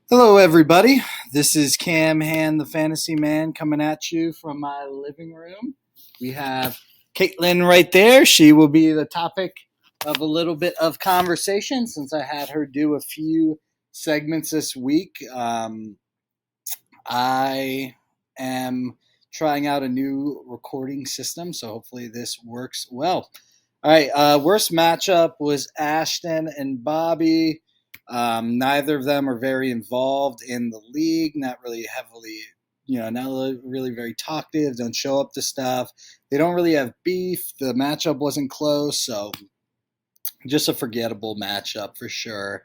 Hello, everybody. This is Cam Han, the Fantasy Man, coming at you from my living room. We have Caitlin right there. She will be the topic of a little bit of conversation since I had her do a few segments this week. I am trying out a new recording system, so hopefully this works well. All right, worst matchup was Ashton and Bobby. Neither of them are very involved in the league, not really heavily, not really very talkative, don't show up to stuff. They don't really have beef. The matchup wasn't close, so just a forgettable matchup for sure.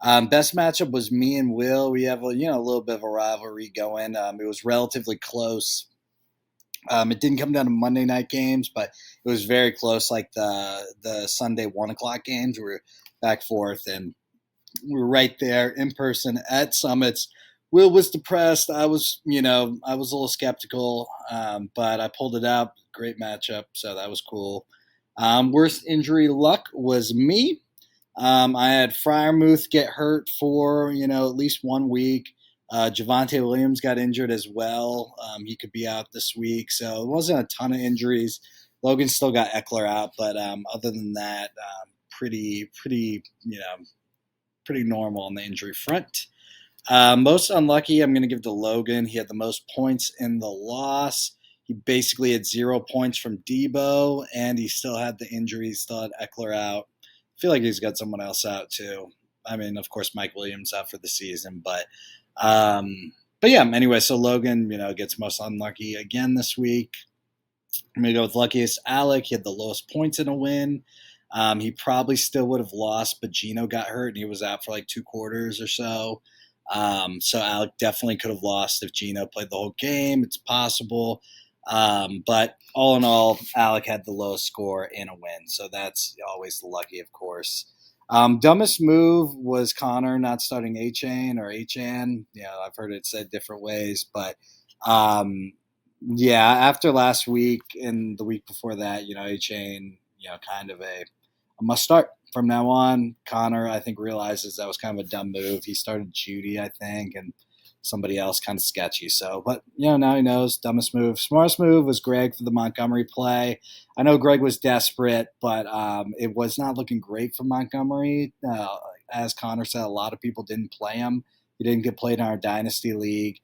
Best matchup was me and Will. We have a little bit of a rivalry going. It was relatively close. It didn't come down to Monday night games, but it was very close. Like the Sunday 1 o'clock games, we were back forth, and we were right there in person at Summits. Will was depressed. I was a little skeptical, but I pulled it out. Great matchup, so that was cool. Worst injury luck was me. I had Fryermuth get hurt for at least 1 week. Javante Williams got injured as well. He could be out this week, so it wasn't a ton of injuries. Logan still got Eckler out, but other than that, pretty normal on the injury front. Most unlucky, I'm going to give to Logan. He had the most points in the loss. He basically had 0 points from Debo, and he still had the injury. He still had Eckler out. I feel like he's got someone else out too. I mean, of course, Mike Williams out for the season, but yeah. Anyway, so Logan, gets most unlucky again this week. I'm gonna go with luckiest Alec. He had the lowest points in a win. He probably still would have lost, but Gino got hurt and he was out for like 2 quarters or so. So Alec definitely could have lost if Gino played the whole game. It's possible. But all in all, Alec had the lowest score in a win. So that's always the lucky, of course. Dumbest move was Connor not starting A-Chain or A-Chan. I've heard it said different ways, but yeah, after last week and the week before that, A-Chain, kind of a must start from now on. Connor, I think, realizes that was kind of a dumb move. He started Judy, I think, and somebody else kind of sketchy. So, but now he knows. Dumbest move. Smartest move was Greg for the Montgomery play. I know Greg was desperate, but it was not looking great for Montgomery. As Connor said, a lot of people didn't play him. He didn't get played in our dynasty league.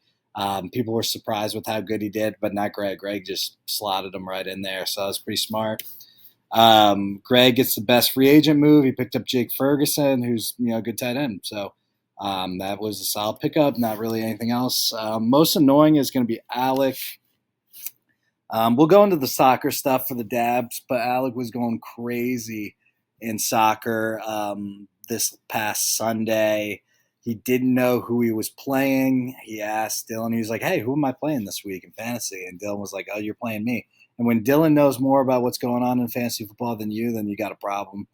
People were surprised with how good he did, but not Greg. Greg just slotted him right in there, so that was pretty smart. Greg gets the best free agent move. He picked up Jake Ferguson, who's a good tight end. So that was a solid pickup. Not really anything else. Most annoying is going to be Alec. We'll go into the soccer stuff for the dabs, but Alec was going crazy in soccer this past Sunday. He didn't know who he was playing. He asked Dylan. He was like, "Hey, who am I playing this week in fantasy?" And Dylan was like, "Oh, you're playing me." And when Dylan knows more about what's going on in fantasy football than then you got a problem.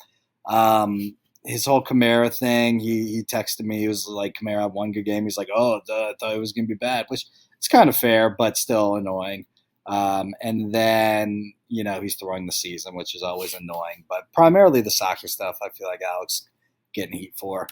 His whole Kamara thing, he texted me. He was like, Kamara had one good game. He's like, "Oh, I thought it was going to be bad," which it's kind of fair, but still annoying. And then, he's throwing the season, which is always annoying. But primarily the soccer stuff, I feel like Alex getting heat for.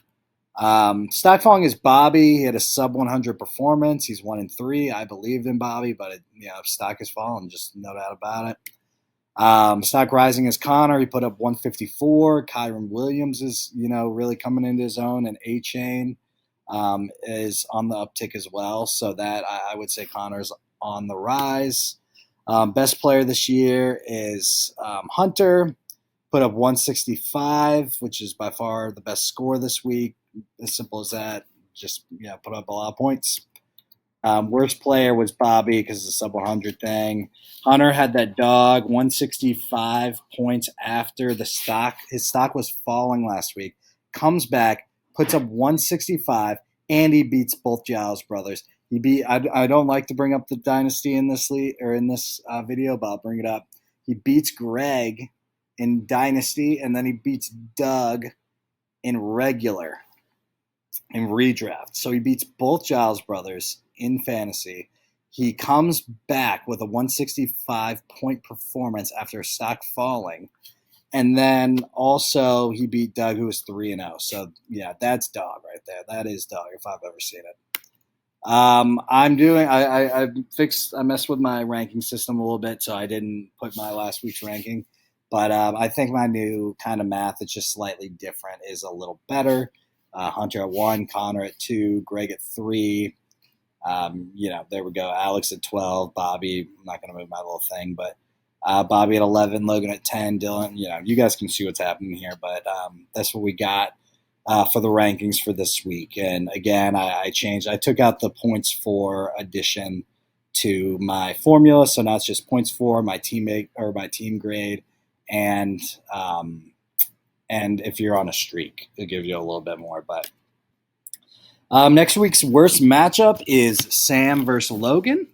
Stock falling is Bobby. He had a sub 100 performance. He's 1-3. I believed in Bobby, but stock is falling, just no doubt about it. Stock rising is Connor. He put up 154. Kyron Williams is really coming into his own, and A-Chain is on the uptick as well. So that I would say Connor's on the rise. Best player this year is Hunter. Put up 165, which is by far the best score this week. As simple as that. Just put up a lot of points. Worst player was Bobby because of the sub 100 thing. Hunter had that dog, 165 points after the stock. His stock was falling last week. Comes back, puts up 165, and he beats both Giles brothers. He beat. I don't like to bring up the dynasty in this video, but I'll bring it up. He beats Greg in dynasty, and then he beats Doug in regular, in redraft. So he beats both Giles brothers in fantasy. He comes back with a 165 point performance after stock falling. And then also he beat Doug, who was 3-0. So yeah, that's dog right there. That is dog if I've ever seen it. I'm doing. I fixed. I messed with my ranking system a little bit, so I didn't put my last week's ranking. But I think my new kind of math, it's just slightly different, is a little better. Hunter at 1, Connor at 2, Greg at 3. There we go. Alex at 12, Bobby. I'm not going to move my little thing, but Bobby at 11, Logan at 10, Dylan. You guys can see what's happening here, but that's what we got for the rankings for this week. And again, I changed. I took out the points for addition to my formula, so now it's just points for my teammate or my team grade, and if you're on a streak, it gives you a little bit more, but. Next week's worst matchup is Sam versus Logan.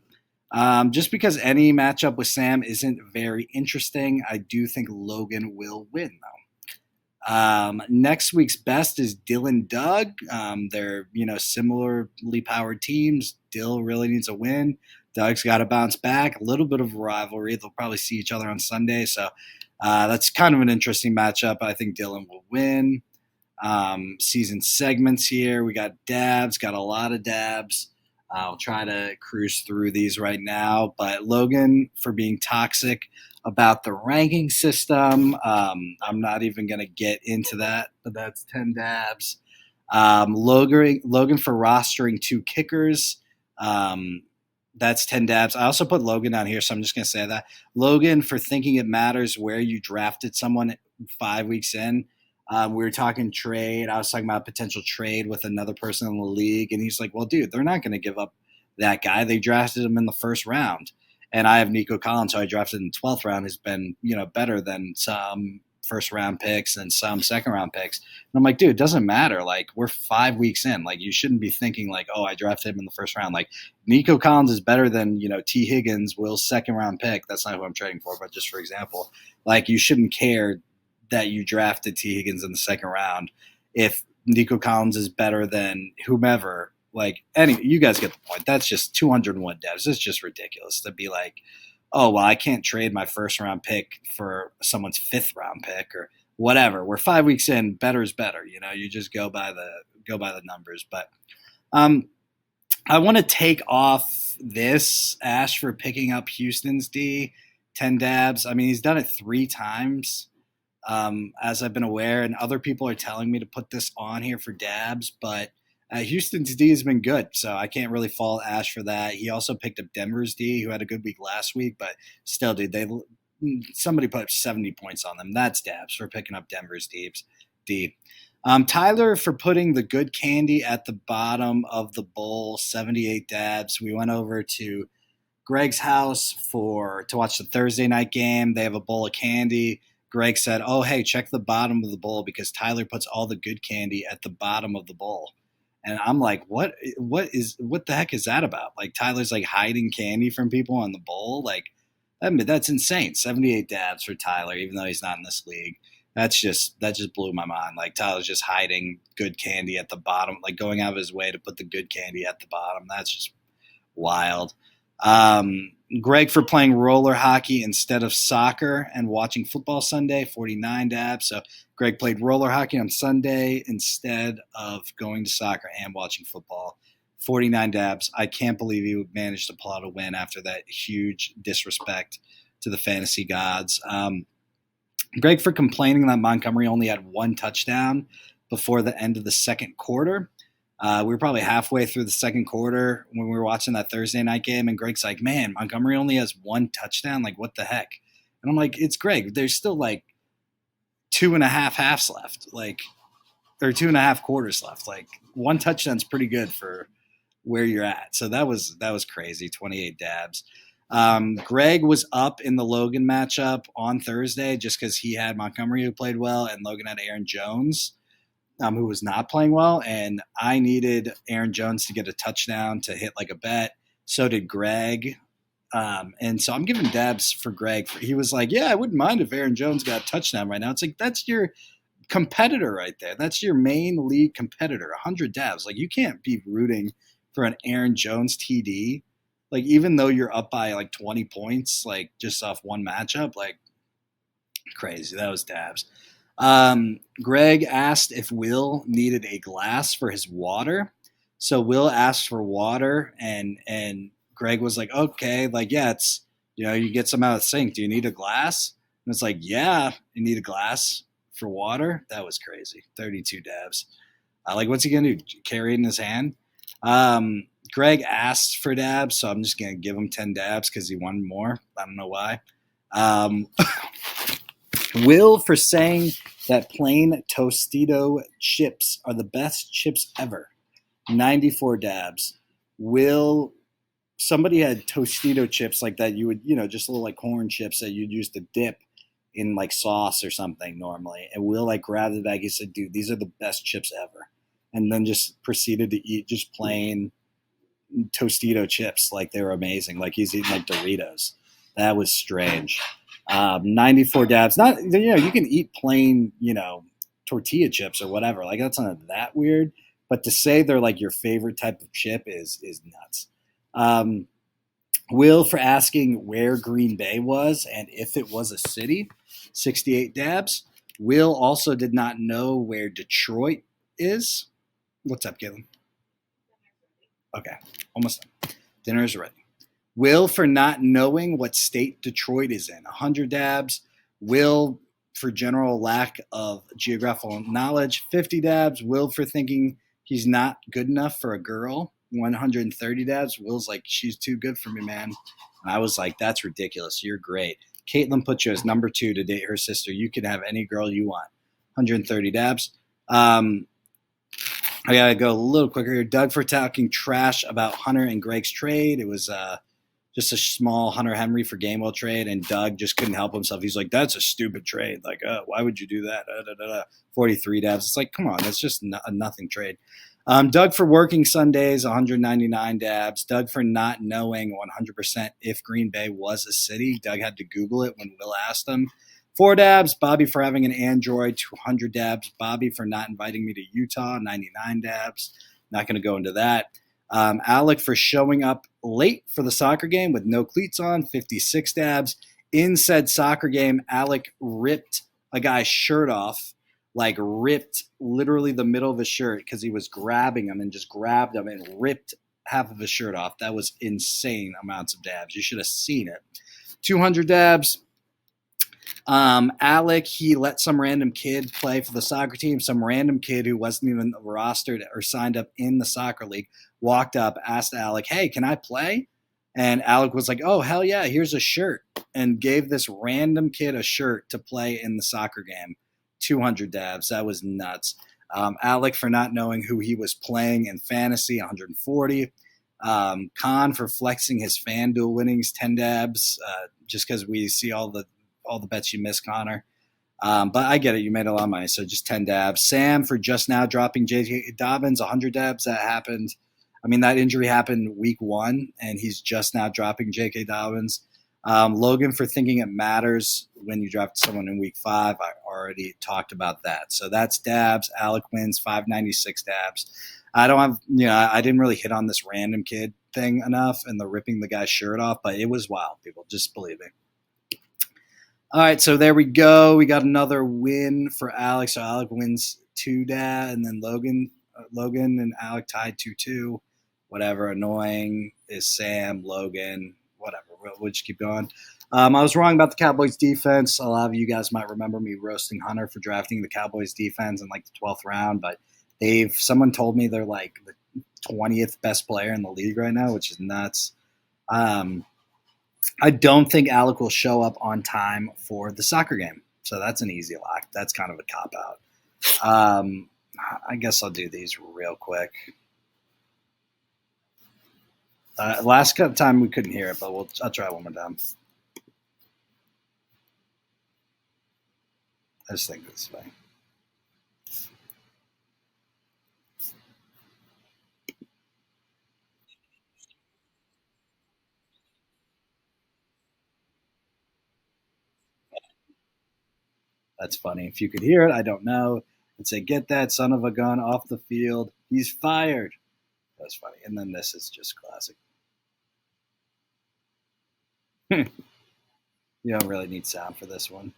Just because any matchup with Sam isn't very interesting, I do think Logan will win, though. Next week's best is Dylan Doug. They're similarly powered teams. Dill really needs a win. Doug's got to bounce back. A little bit of a rivalry. They'll probably see each other on Sunday, so that's kind of an interesting matchup. I think Dylan will win. Season segments here. We got dabs, got a lot of dabs. I'll try to cruise through these right now. But Logan for being toxic about the ranking system. I'm not even going to get into that, but that's 10 dabs. Logan for rostering 2 kickers. That's 10 dabs. I also put Logan down here, so I'm just going to say that. Logan for thinking it matters where you drafted someone 5 weeks in. We were talking trade. I was talking about potential trade with another person in the league. And he's like, well, dude, they're not going to give up that guy. They drafted him in the first round. And I have Nico Collins, who I drafted in the 12th round, has been, better than some first round picks and some second round picks. And I'm like, dude, it doesn't matter. Like, we're 5 weeks in. Like, you shouldn't be thinking like, oh, I drafted him in the first round. Like, Nico Collins is better than, T. Higgins, Will's second round pick. That's not who I'm trading for, but just for example, like, you shouldn't care that you drafted T. Higgins in the second round if Nico Collins is better than whomever. Like, you guys get the point. That's just 201 devs. It's just ridiculous to be like, oh, well, I can't trade my first round pick for someone's 5th round pick or whatever. We're 5 weeks in. Better is better. You just go by the numbers. But I want to take off this Ash for picking up Houston's D 10 dabs. I mean, he's done it 3 times. As I've been aware, and other people are telling me to put this on here for dabs, but Houston's D has been good, so I can't really fault Ash for that. He also picked up Denver's D, who had a good week last week, but still, dude, somebody put up 70 points on them. That's dabs for picking up Denver's D. Tyler for putting the good candy at the bottom of the bowl, 78 dabs. We went over to Greg's house to watch the Thursday night game. They have a bowl of candy. Greg said, oh, hey, check the bottom of the bowl because Tyler puts all the good candy at the bottom of the bowl. And I'm like, what the heck is that about? Like, Tyler's like hiding candy from people on the bowl. Like, that's insane. 78 dabs for Tyler, even though he's not in this league. That just blew my mind. Like, Tyler's just hiding good candy at the bottom, like going out of his way to put the good candy at the bottom. That's just wild. Greg for playing roller hockey instead of soccer and watching football Sunday, 49 dabs. So Greg played roller hockey on Sunday instead of going to soccer and watching football, 49 dabs. I can't believe he managed to pull out a win after that huge disrespect to the fantasy gods. Greg for complaining that Montgomery only had 1 touchdown before the end of the second quarter. We were probably halfway through the second quarter when we were watching that Thursday night game, and Greg's like, man, Montgomery only has 1 touchdown. Like, what the heck? And I'm like, it's Greg. There's still like 2.5 halves left, or 2.5 quarters left. Like, 1 touchdown's pretty good for where you're at. So that was crazy, 28 dabs. Greg was up in the Logan matchup on Thursday just because he had Montgomery who played well, and Logan had Aaron Jones, who was not playing well, and I needed Aaron Jones to get a touchdown to hit like a bet. So did Greg. And so I'm giving dabs for Greg. He was like, yeah, I wouldn't mind if Aaron Jones got a touchdown right now. It's like, that's your competitor right there. That's your main league competitor, 100 dabs. Like, you can't be rooting for an Aaron Jones TD. Like, even though you're up by like 20 points, like just off one matchup, like, Crazy. That was dabs. Greg asked if Will needed a glass for his water. So Will asked for water, and Greg was like, "Okay, like yeah, it's you get some out of the sink. Do you need a glass?" And it's like, "Yeah, you need a glass for water." That was crazy. 32 dabs. Like, what's he gonna do? Carry it in his hand? Greg asked for dabs, so I'm just gonna give him 10 dabs because he wanted more. I don't know why. Um, Will for saying that plain Tostito chips are the best chips ever. 94 dabs. Will somebody had Tostito chips like that you would, just little like corn chips that you'd use to dip in like sauce or something normally. And Will like grabbed the bag. He said, "Dude, these are the best chips ever." And then just proceeded to eat just plain Tostito chips like they were amazing. Like he's eating like Doritos. That was strange. 94 dabs. Not you can eat plain tortilla chips or whatever. Like that's not that weird. But to say they're like your favorite type of chip is nuts. Um, Will for asking where Green Bay was and if it was a city. 68 dabs. Will also did not know where Detroit is. What's up, Galen? Okay, almost done. Dinner is ready. Will for not knowing what state Detroit is in. 100 dabs. Will for general lack of geographical knowledge. 50 dabs. Will for thinking he's not good enough for a girl. 130 dabs. Will's like, she's too good for me, man. And I was like, that's ridiculous. You're great. Caitlin put you as number 2 to date her sister. You can have any girl you want. 130 dabs. I gotta go a little quicker here. Doug for talking trash about Hunter and Greg's trade. It was just a small Hunter Henry for Gainwell trade, and Doug just couldn't help himself. He's like, "That's a stupid trade. Like, why would you do that?" 43 dabs. It's like, come on, it's just a nothing trade. Doug for working Sundays, 199 dabs. Doug for not knowing 100% if Green Bay was a city. Doug had to Google it when Will asked him. 4 dabs. Bobby for having an Android, 200 dabs. Bobby for not inviting me to Utah, 99 dabs. Not going to go into that. Alec for showing up late for the soccer game with no cleats on, 56 dabs. In said soccer game, Alec ripped a guy's shirt off, like ripped literally the middle of his shirt because he was grabbing him and just grabbed him and ripped half of his shirt off. That was insane amounts of dabs. You should have seen it. 200 dabs. Alec, he let some random kid play for the soccer team. Some random kid who wasn't even rostered or signed up in the soccer league walked up, asked Alec, "Hey, can I play?" And Alec was like, "Oh, hell yeah, here's a shirt," and gave this random kid a shirt to play in the soccer game. 200 dabs. That was nuts. Alec for not knowing who he was playing in fantasy, 140. Khan for flexing his FanDuel winnings, 10 dabs, just because we see all the bets you missed, Connor. But I get it. You made a lot of money, so just 10 dabs. Sam for just now dropping J.K. Dobbins, 100 dabs. That happened. I mean, that injury happened week 1, and he's just now dropping J.K. Dobbins. Logan for thinking it matters when you draft someone in week 5. I already talked about that. So that's dabs. Alec wins 596 dabs. I don't have, I didn't really hit on this random kid thing enough and the ripping the guy's shirt off, but it was wild, people. Just believe it. All right, so there we go. We got another win for Alex. So Alec wins 2 dad, and then Logan and Alec tied 2-2. Whatever, annoying is Sam, Logan, whatever. We'll just keep going. I was wrong about the Cowboys defense. A lot of you guys might remember me roasting Hunter for drafting the Cowboys defense in like the 12th round, but someone told me they're like the 20th best player in the league right now, which is nuts. I don't think Alec will show up on time for the soccer game. So that's an easy lock. That's kind of a cop-out. I guess I'll do these real quick. Last time we couldn't hear it, but I'll try one more time. I just think this way. That's funny. If you could hear it, I don't know. And say, "Get that son of a gun off the field. He's fired." That's funny. And then this is just classic. You don't really need sound for this one.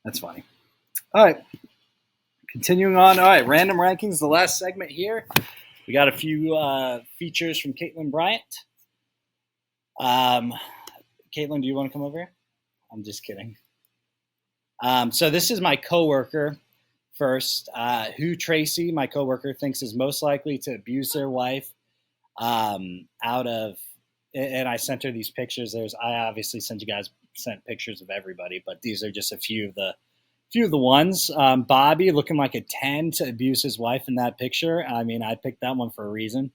That's funny. All right. Continuing on. All right. Random rankings, the last segment here. We got a few features from Caitlin Bryant. Caitlin, do you want to come over here? I'm just kidding. So this is my coworker first, who Tracy, my coworker, thinks is most likely to abuse their wife out of, and I sent her these pictures. I obviously sent pictures of everybody, but these are just a few of the ones. Bobby looking like a 10 to abuse his wife in that picture. I mean, I picked that one for a reason.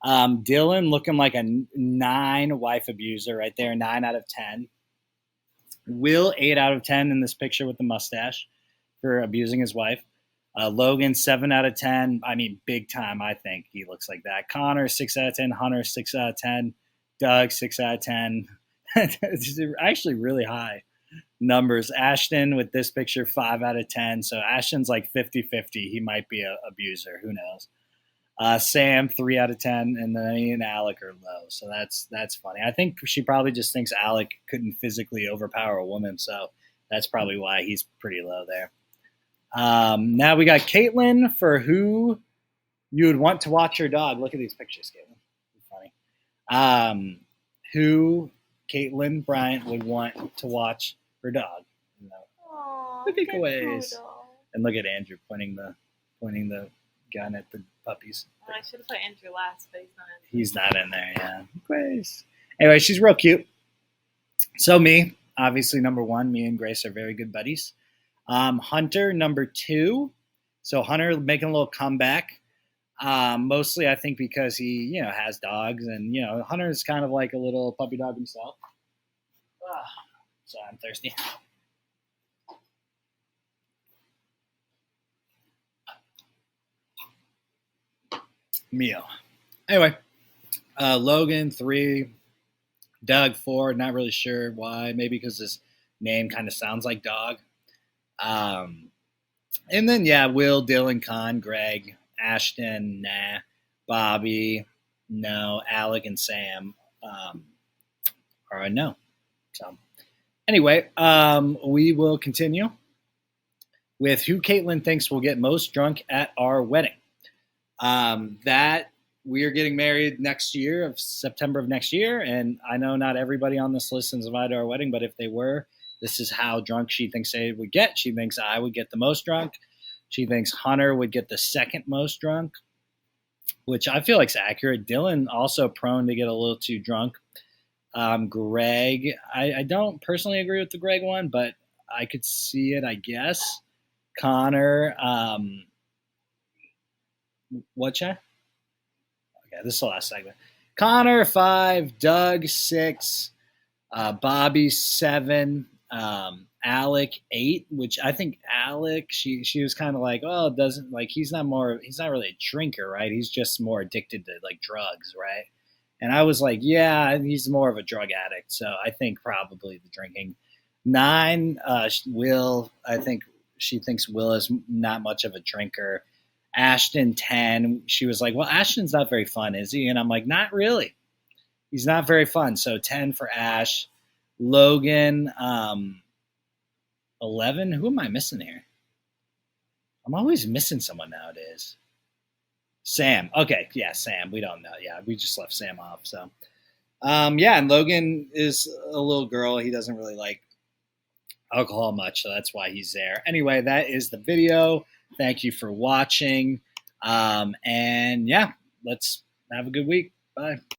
Dylan looking like a 9 wife abuser right there, 9 out of 10. Will 8 out of 10 in this picture with the mustache for abusing his wife. Logan 7 out of 10. I mean, big time. I think he looks like that. Connor 6 out of 10. Hunter 6 out of 10. Doug 6 out of 10. It's actually really high numbers. Ashton with this picture 5 out of 10. So Ashton's like 50-50. He might be an abuser. Who knows? Sam 3 out of 10, and then he and Alec are low. So that's funny. I think she probably just thinks Alec couldn't physically overpower a woman, so that's probably why he's pretty low there. Now we got Caitlin for who you would want to watch your dog. Look at these pictures, Caitlin. Funny. Who Caitlin Bryant would want to watch her dog. Aww, the takeaways. And look at Andrew pointing the gun at the puppies. Oh, I should have put Andrew last, but he's not in there. Yeah. Grace. Anyway, she's real cute. So me, obviously number 1. Me and Grace are very good buddies. Hunter number 2. So Hunter making a little comeback. Mostly I think because he, has dogs, and Hunter is kind of like a little puppy dog himself. So I'm thirsty. Meal. Anyway, Logan 3, Doug 4. Not really sure why. Maybe because his name kind of sounds like dog. And then Will, Dylan, Con, Greg, Ashton, nah, Bobby, no, Alec and Sam are a no. So anyway, we will continue with who Caitlin thinks will get most drunk at our wedding. That we are getting married next year, of September of next year, and I know not everybody on this list is invited to our wedding, but if they were, this is how drunk she thinks they would get. She thinks I would get the most drunk. She thinks Hunter would get the second most drunk, which I feel like is accurate. Dylan also prone to get a little too drunk. Greg, I don't personally agree with the Greg one, but I could see it, I guess. Connor, whatcha? Okay, this is the last segment. Connor 5, Doug 6, Bobby 7, Alec 8, which I think Alec, she was kind of like, oh, doesn't like he's not really a drinker, right? He's just more addicted to like drugs, right? And I was like, yeah, he's more of a drug addict, so I think probably the drinking. 9, Will, I think she thinks Will is not much of a drinker. Ashton 10, she was like, well, Ashton's not very fun, is he? And I'm like, not really. He's not very fun. So 10 for Ash. Logan 11. Who am I missing here? I'm always missing someone nowadays. Sam. Okay, yeah, Sam. We don't know. Yeah, we just left Sam off. So, and Logan is a little girl. He doesn't really like alcohol much, so that's why he's there. Anyway, that is the video. Thank you for watching. And let's have a good week. Bye.